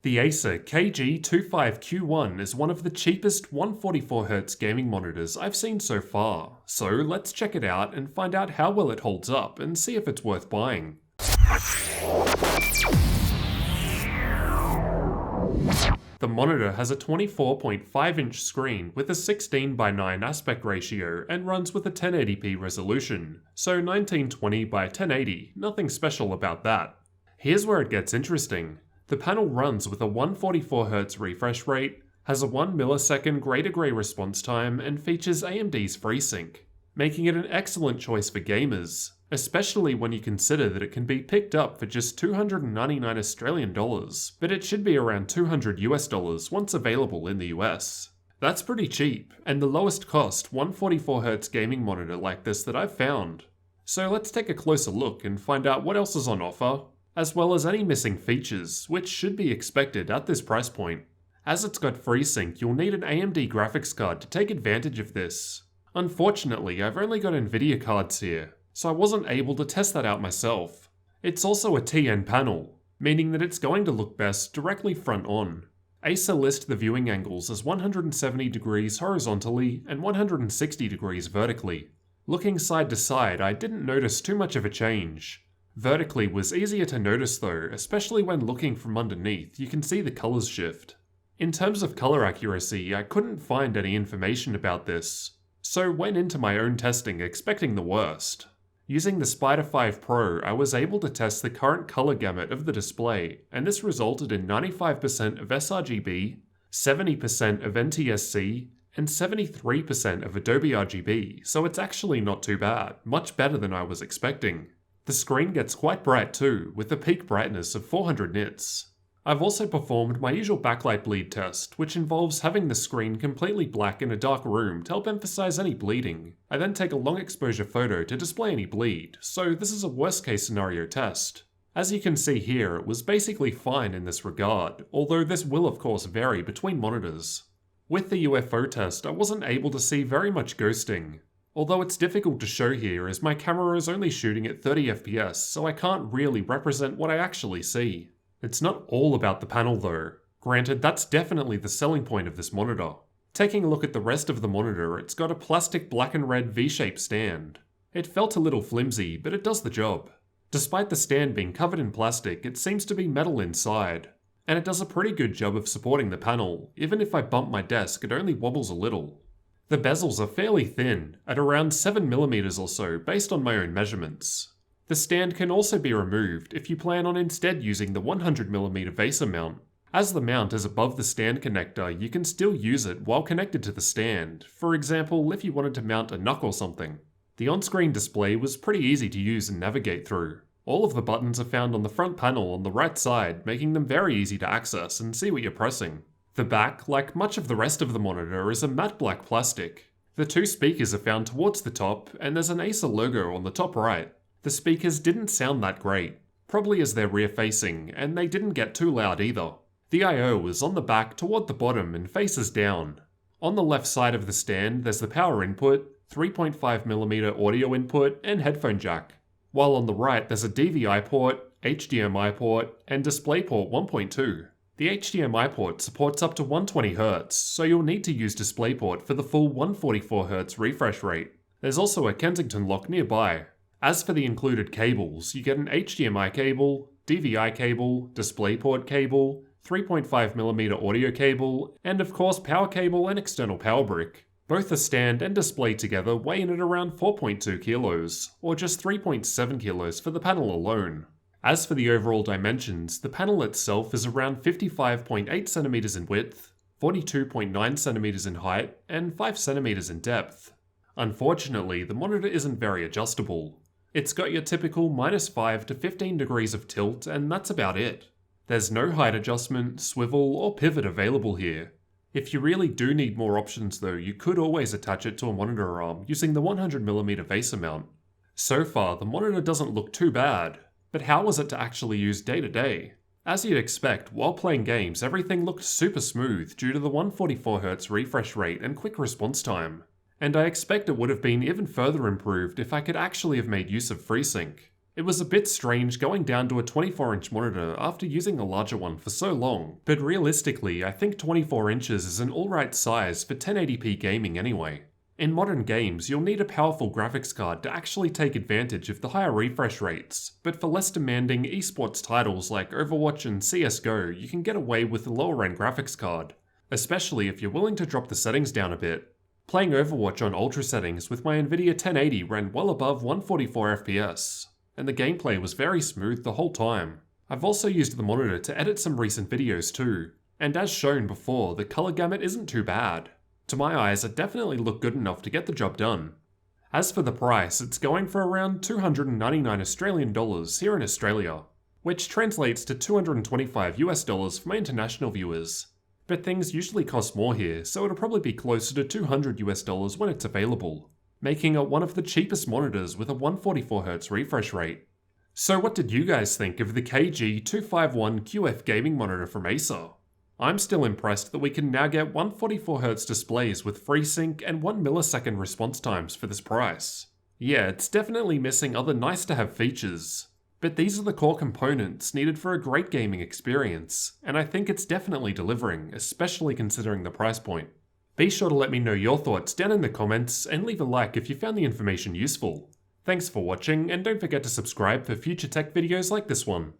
The Acer KG251QF is one of the cheapest 144Hz gaming monitors I've seen so far, so let's check it out and find out how well it holds up and see if it's worth buying. The monitor has a 24.5-inch screen with a 16:9 aspect ratio and runs with a 1080p resolution, so 1920 by 1080, nothing special about that. Here's where it gets interesting. The panel runs with a 144Hz refresh rate, has a 1 millisecond gray-to-gray response time, and features AMD's FreeSync, making it an excellent choice for gamers, especially when you consider that it can be picked up for just $299 Australian dollars, but it should be around $200 US once available in the US. That's pretty cheap, and the lowest cost 144Hz gaming monitor like this that I've found. So let's take a closer look and find out what else is on offer, as well as any missing features, which should be expected at this price point. As it's got FreeSync, you'll need an AMD graphics card to take advantage of this. Unfortunately, I've only got Nvidia cards here, so I wasn't able to test that out myself. It's also a TN panel, meaning that it's going to look best directly front on. Acer list the viewing angles as 170 degrees horizontally and 160 degrees vertically. Looking side to side, I didn't notice too much of a change. Vertically was easier to notice though, especially when looking from underneath, you can see the colors shift. In terms of color accuracy, I couldn't find any information about this, so went into my own testing expecting the worst. Using the Spider 5 Pro, I was able to test the current color gamut of the display, and this resulted in 95% of sRGB, 70% of NTSC, and 73% of Adobe RGB, so it's actually not too bad, much better than I was expecting. The screen gets quite bright too, with a peak brightness of 400 nits. I've also performed my usual backlight bleed test, which involves having the screen completely black in a dark room to help emphasize any bleeding. I then take a long exposure photo to display any bleed, so this is a worst case scenario test. As you can see here, it was basically fine in this regard, although this will of course vary between monitors. With the UFO test, I wasn't able to see very much ghosting. Although it's difficult to show here as my camera is only shooting at 30 FPS, so I can't really represent what I actually see. It's not all about the panel though. Granted, that's definitely the selling point of this monitor. Taking a look at the rest of the monitor, it's got a plastic black and red V-shaped stand. It felt a little flimsy, but it does the job. Despite the stand being covered in plastic, it seems to be metal inside. And it does a pretty good job of supporting the panel, even if I bump my desk it only wobbles a little. The bezels are fairly thin, at around 7mm or so based on my own measurements. The stand can also be removed if you plan on instead using the 100mm VESA mount. As the mount is above the stand connector, you can still use it while connected to the stand, for example if you wanted to mount a NUC or something. The on-screen display was pretty easy to use and navigate through. All of the buttons are found on the front panel on the right side, making them very easy to access and see what you're pressing. The back, like much of the rest of the monitor, is a matte black plastic. The two speakers are found towards the top, and there's an Acer logo on the top right. The speakers didn't sound that great, probably as they're rear-facing, and they didn't get too loud either. The I/O is on the back toward the bottom and faces down. On the left side of the stand, there's the power input, 3.5mm audio input, and headphone jack. While on the right, there's a DVI port, HDMI port, and DisplayPort 1.2. The HDMI port supports up to 120Hz, so you'll need to use DisplayPort for the full 144Hz refresh rate. There's also a Kensington lock nearby. As for the included cables, you get an HDMI cable, DVI cable, DisplayPort cable, 3.5mm audio cable, and of course power cable and external power brick. Both the stand and display together weigh in at around 4.2 kilos, or just 3.7 kilos for the panel alone. As for the overall dimensions, the panel itself is around 55.8cm in width, 42.9cm in height, and 5cm in depth. Unfortunately, the monitor isn't very adjustable. It's got your typical -5 to 15 degrees of tilt, and that's about it. There's no height adjustment, swivel, or pivot available here. If you really do need more options though, you could always attach it to a monitor arm using the 100mm VESA mount. So far, the monitor doesn't look too bad. But how was it to actually use day to day? As you'd expect, while playing games, everything looked super smooth due to the 144Hz refresh rate and quick response time. And I expect it would have been even further improved if I could actually have made use of FreeSync. It was a bit strange going down to a 24-inch monitor after using a larger one for so long, but realistically I think 24 inches is an alright size for 1080p gaming anyway. In modern games, you'll need a powerful graphics card to actually take advantage of the higher refresh rates, but for less demanding esports titles like Overwatch and CSGO, you can get away with a lower end graphics card, especially if you're willing to drop the settings down a bit. Playing Overwatch on ultra settings with my Nvidia 1080 ran well above 144fps, and the gameplay was very smooth the whole time. I've also used the monitor to edit some recent videos too, and as shown before, the colour gamut isn't too bad. To my eyes, it definitely looked good enough to get the job done. As for the price, it's going for around 299 Australian dollars here in Australia, which translates to $225 US for my international viewers. But things usually cost more here, so it'll probably be closer to $200 US when it's available, making it one of the cheapest monitors with a 144Hz refresh rate. So what did you guys think of the KG251QF gaming monitor from Acer? I'm still impressed that we can now get 144Hz displays with FreeSync and 1 millisecond response times for this price. Yeah, it's definitely missing other nice to have features, but these are the core components needed for a great gaming experience, and I think it's definitely delivering, especially considering the price point. Be sure to let me know your thoughts down in the comments and leave a like if you found the information useful. Thanks for watching, and don't forget to subscribe for future tech videos like this one.